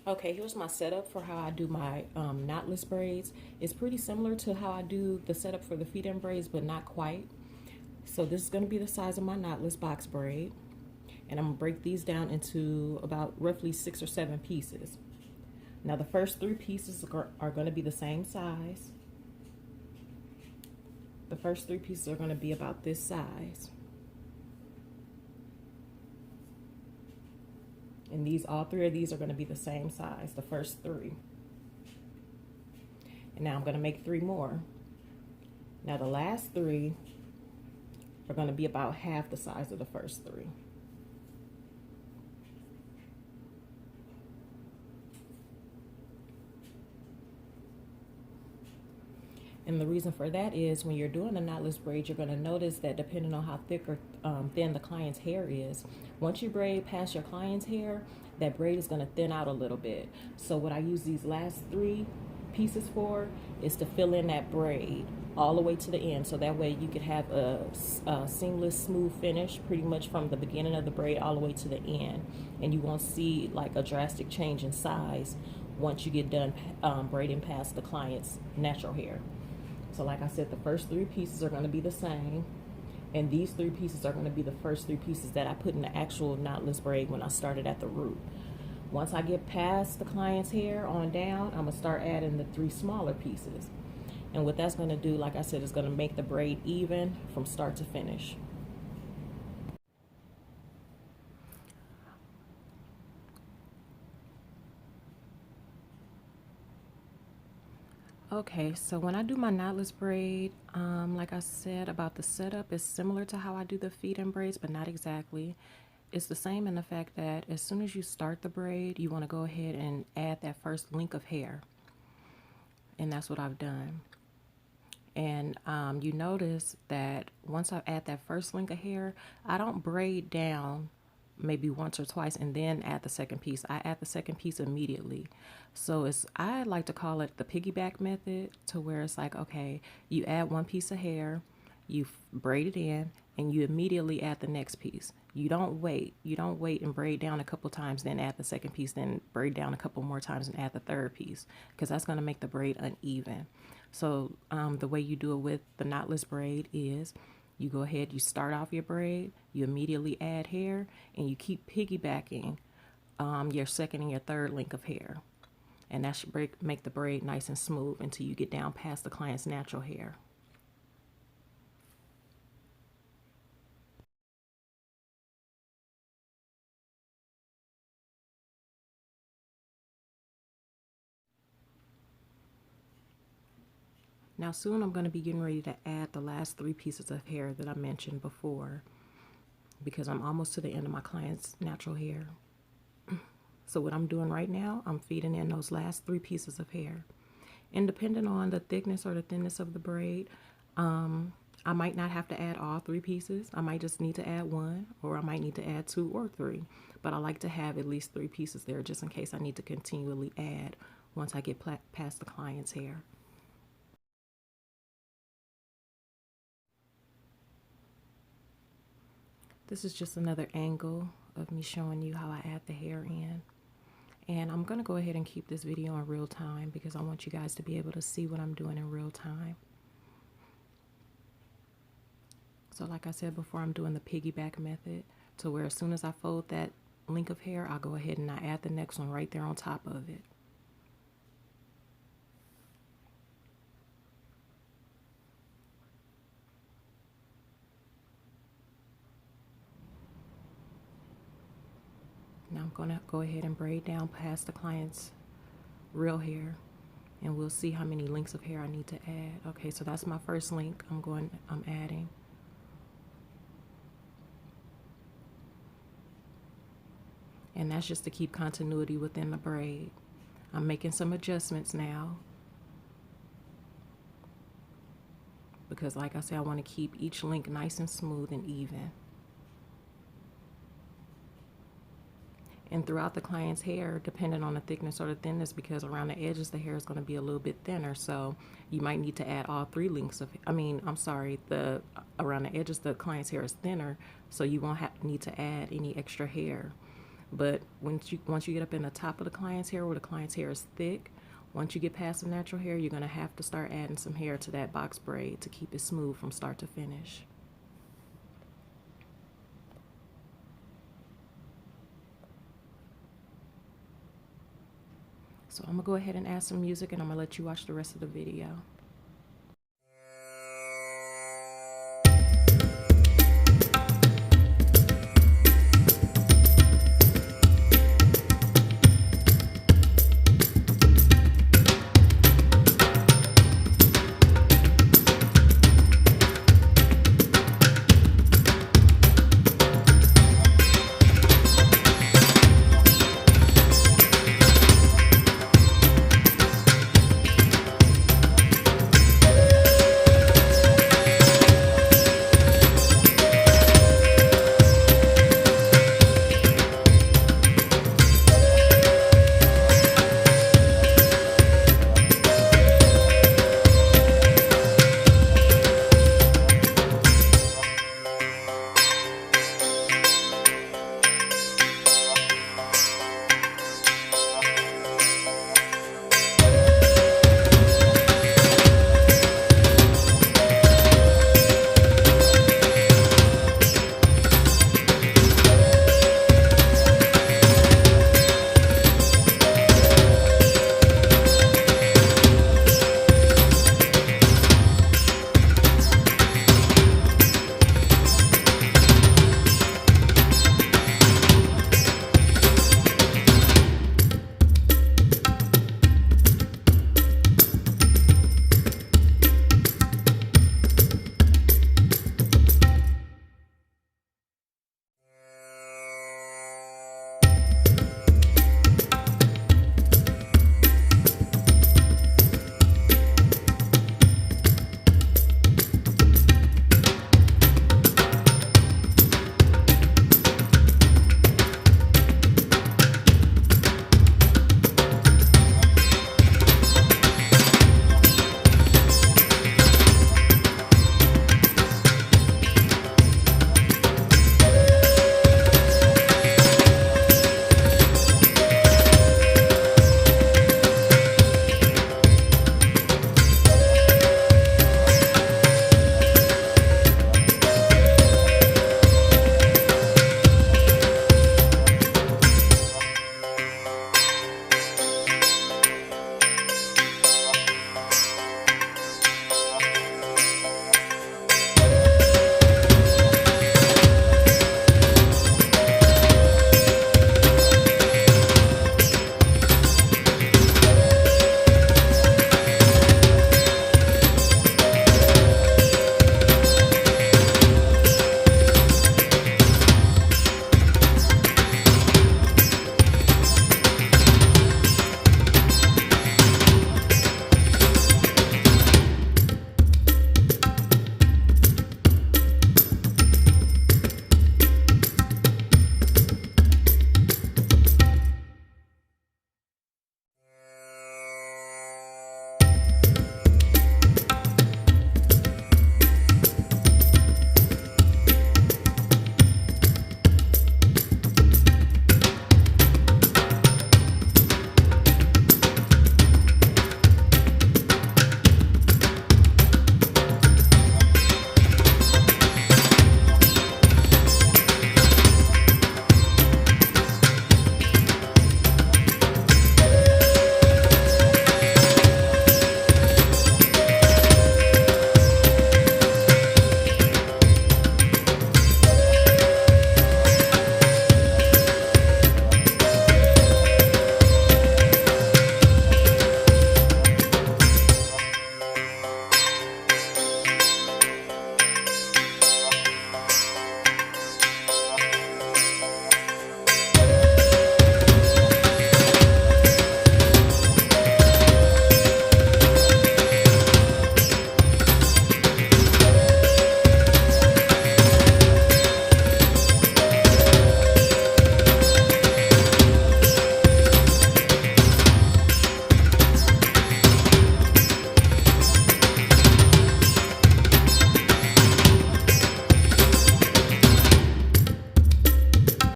Okay, here's my setup for how I do my knotless braids. It's pretty similar to how I do the setup for the feed-in braids, but not quite. So this is going to be the size of my knotless box braid. And I'm going to break these down into about roughly 6 or 7 pieces. Now the first 3 pieces are going to be the same size. The first 3 pieces are going to be about this size. And all 3 of these are going to be the same size, the first 3. And now I'm going to make 3 more. Now the last 3 are going to be about half the size of the first 3. And the reason for that is when you're doing the knotless braid, you're going to notice that depending on how thick or thin the client's hair is, once you braid past your client's hair, that braid is going to thin out a little bit. So what I use these last 3 pieces for is to fill in that braid all the way to the end, so that way you could have a seamless, smooth finish pretty much from the beginning of the braid all the way to the end, and you won't see like a drastic change in size once you get done braiding past the client's natural hair. So like I said, the first 3 pieces are going to be the same, and these 3 pieces are going to be the first 3 pieces that I put in the actual knotless braid when I started at the root. Once I get past the client's hair on down, I'm going to start adding the 3 smaller pieces. And what that's going to do, like I said, is going to make the braid even from start to finish. Okay, so when I do my knotless braid, like I said about the setup, it's similar to how I do the feed-in braids, but not exactly. It's the same in the fact that as soon as you start the braid, you want to go ahead and add that first link of hair. And that's what I've done. And you notice that once I add that first link of hair, I don't braid down maybe once or twice and then add the second piece. I add the second piece immediately. So I like to call it the piggyback method, to where it's like, okay, you add one piece of hair, you braid it in, and you immediately add the next piece. You don't wait. You don't wait and braid down a couple times, then add the second piece, then braid down a couple more times and add the third piece, because that's going to make the braid uneven. So the way you do it with the knotless braid is you go ahead, you start off your braid, you immediately add hair, and you keep piggybacking your second and your third link of hair. And that should make the braid nice and smooth until you get down past the client's natural hair. Now soon I'm going to be getting ready to add the last 3 pieces of hair that I mentioned before, because I'm almost to the end of my client's natural hair. So what I'm doing right now, I'm feeding in those last 3 pieces of hair. And depending on the thickness or the thinness of the braid, I might not have to add all 3 pieces. I might just need to add 1, or I might need to add 2 or 3. But I like to have at least 3 pieces there just in case I need to continually add once I get past the client's hair. This is just another angle of me showing you how I add the hair in. And I'm going to go ahead and keep this video in real time because I want you guys to be able to see what I'm doing in real time. So like I said before, I'm doing the piggyback method, to where as soon as I fold that link of hair, I'll go ahead and I add the next one right there on top of it. Now I'm going to go ahead and braid down past the client's real hair, and we'll see how many links of hair I need to add. Okay, so that's my first link I'm adding. And that's just to keep continuity within the braid. I'm making some adjustments now, because like I said, I want to keep each link nice and smooth and even. And throughout the client's hair, depending on the thickness or the thinness, because around the edges the hair is going to be a little bit thinner, so you might need to add all 3 links of, around the edges the client's hair is thinner, so you won't need to add any extra hair. But once you get up in the top of the client's hair where the client's hair is thick, once you get past the natural hair, you're going to have to start adding some hair to that box braid to keep it smooth from start to finish. So I'm going to go ahead and add some music, and I'm going to let you watch the rest of the video.